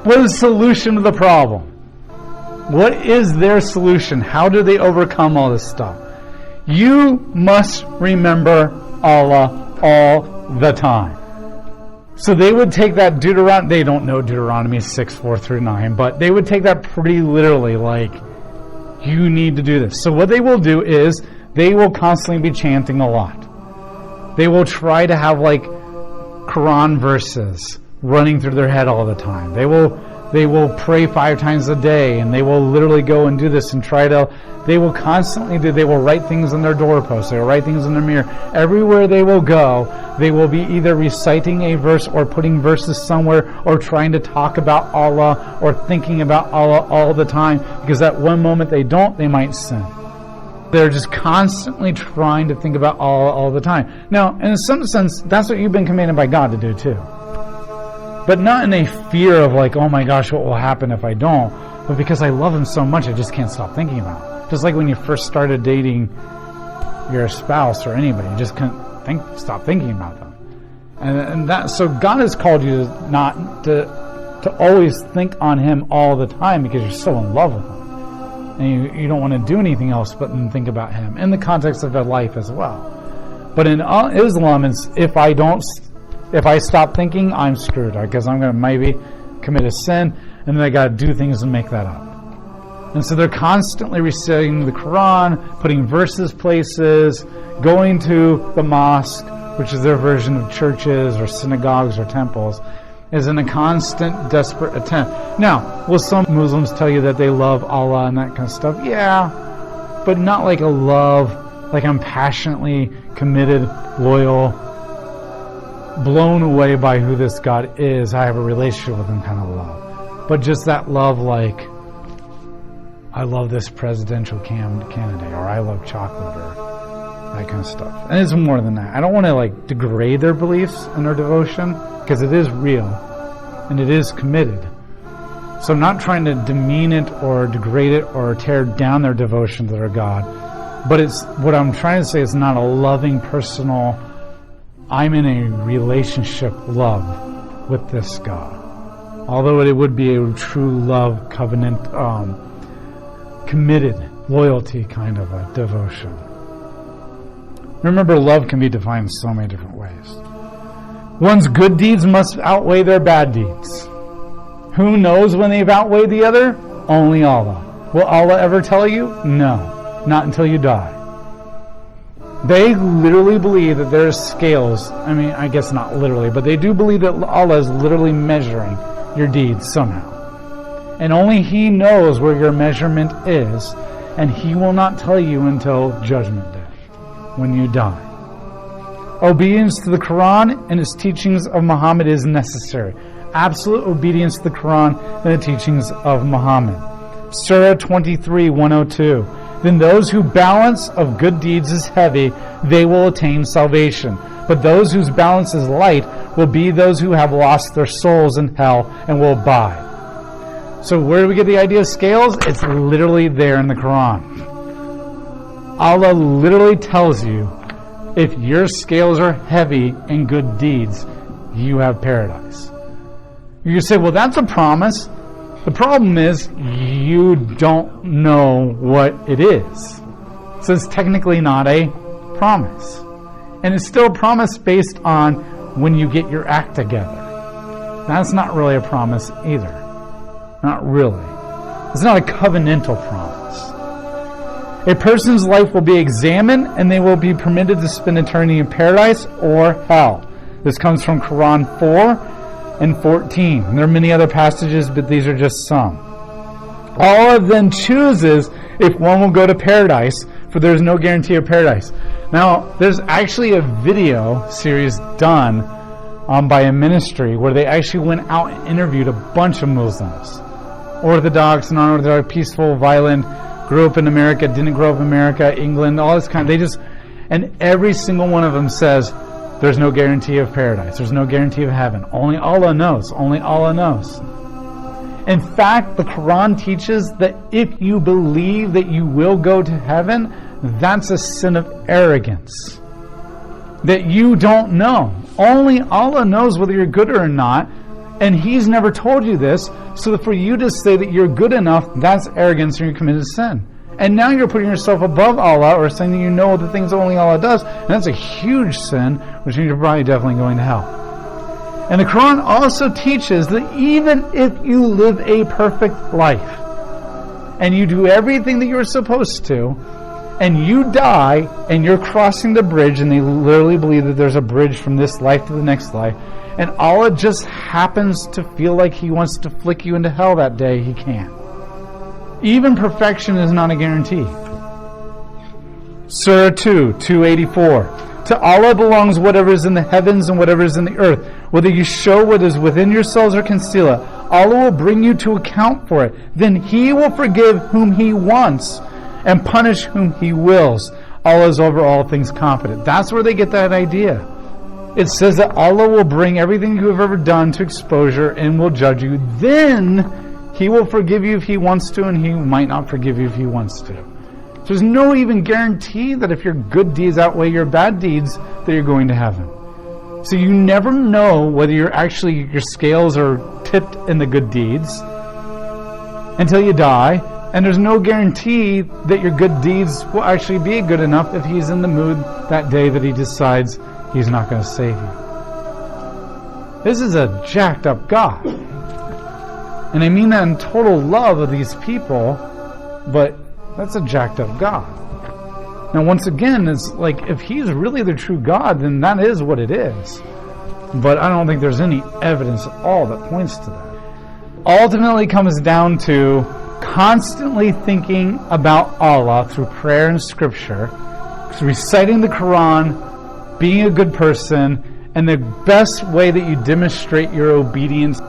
What is the solution to the problem? What is their solution? How do they overcome all this stuff? You must remember Allah all the time. So they would take that Deuteronomy, they don't know Deuteronomy 6:4-9, but they would take that pretty literally, like, you need to do this. So what they will do is, they will constantly be chanting a lot. They will try to have, like, Quran verses running through their head all the time. They will pray 5 times a day, and they will literally go and do this and they will constantly they will write things on their doorposts, they will write things in their mirror. Everywhere they will go, they will be either reciting a verse or putting verses somewhere or trying to talk about Allah or thinking about Allah all the time, because at one moment they don't, they might sin. They're just constantly trying to think about Allah all the time. Now, in some sense, that's what you've been commanded by God to do too. But not in a fear of like, oh my gosh, what will happen if I don't? But because I love him so much, I just can't stop thinking about it. Just like when you first started dating your spouse or anybody, you just couldn't stop thinking about them. And that, so God has called you not to always think on him all the time because you're so in love with him. And you don't want to do anything else but think about him in the context of their life as well. But in Islam, it's if I stop thinking, I'm screwed, because I'm going to maybe commit a sin, and then I got to do things and make that up. And so they're constantly reciting the Quran, putting verses places, going to the mosque, which is their version of churches or synagogues or temples, is in a constant, desperate attempt. Now, will some Muslims tell you that they love Allah and that kind of stuff? Yeah, but not like a love, like I'm passionately committed, loyal, blown away by who this God is, I have a relationship with him kind of love. But just that love, like, I love this presidential candidate, or I love chocolate, or that kind of stuff. And it's more than that. I don't want to like degrade their beliefs and their devotion, because it is real and it is committed. So I'm not trying to demean it or degrade it or tear down their devotion to their God. But it's what I'm trying to say is not a loving, personal, I'm in a relationship love with this God. Although it would be a true love, covenant, committed, loyalty kind of a devotion. Remember, love can be defined in so many different ways. One's good deeds must outweigh their bad deeds. Who knows when they've outweighed the other? Only Allah. Will Allah ever tell you? No. Not until you die. They literally believe that there's scales. I mean, I guess not literally, but they do believe that Allah is literally measuring your deeds somehow. And only He knows where your measurement is, and He will not tell you until Judgment Day, when you die. Obedience to the Quran and its teachings of Muhammad is necessary. Absolute obedience to the Quran and the teachings of Muhammad. Surah 23, 102. Then those whose balance of good deeds is heavy, they will attain salvation. But those whose balance is light will be those who have lost their souls in hell and will abide. So where do we get the idea of scales? It's literally there in the Quran. Allah literally tells you, if your scales are heavy in good deeds, you have paradise. You say, well, that's a promise. The problem is, you don't know what it is. So it's technically not a promise. And it's still a promise based on when you get your act together. That's not really a promise either. Not really. It's not a covenantal promise. A person's life will be examined and they will be permitted to spend eternity in paradise or hell. This comes from Quran 4 and 14. And there are many other passages, but these are just some. Allah then chooses if one will go to paradise, for there is no guarantee of paradise. Now, there's actually a video series done by a ministry where they actually went out and interviewed a bunch of Muslims. Orthodox, non-Orthodox, peaceful, violent, grew up in America, didn't grow up in America, England, all this kind of, and every single one of them says, there's no guarantee of paradise. There's no guarantee of heaven. Only Allah knows. Only Allah knows. In fact, the Quran teaches that if you believe that you will go to heaven, that's a sin of arrogance. That you don't know. Only Allah knows whether you're good or not. And He's never told you this, so that for you to say that you're good enough, that's arrogance and you're committed sin. And now you're putting yourself above Allah, or saying that you know the things only Allah does, and that's a huge sin, which means you're probably definitely going to hell. And the Quran also teaches that even if you live a perfect life, and you do everything that you're supposed to, and you die, and you're crossing the bridge, and they literally believe that there's a bridge from this life to the next life, and Allah just happens to feel like He wants to flick you into hell that day, He can. Even perfection is not a guarantee. Surah 2, 284. To Allah belongs whatever is in the heavens and whatever is in the earth. Whether you show what is within yourselves or conceal it, Allah will bring you to account for it. Then He will forgive whom He wants and punish whom He wills. Allah is over all things confident. That's where they get that idea. It says that Allah will bring everything you have ever done to exposure and will judge you. Then He will forgive you if He wants to, and He might not forgive you if He wants to. So there's no even guarantee that if your good deeds outweigh your bad deeds, that you're going to heaven. So you never know whether your scales are tipped in the good deeds until you die, and there's no guarantee that your good deeds will actually be good enough if He's in the mood that day that He decides He's not going to save you. This is a jacked up God. And I mean that in total love of these people, but that's a jacked up God. Now once again, it's like, if He's really the true God, then that is what it is. But I don't think there's any evidence at all that points to that. Ultimately, it comes down to constantly thinking about Allah through prayer and scripture, reciting the Quran, being a good person, and the best way that you demonstrate your obedience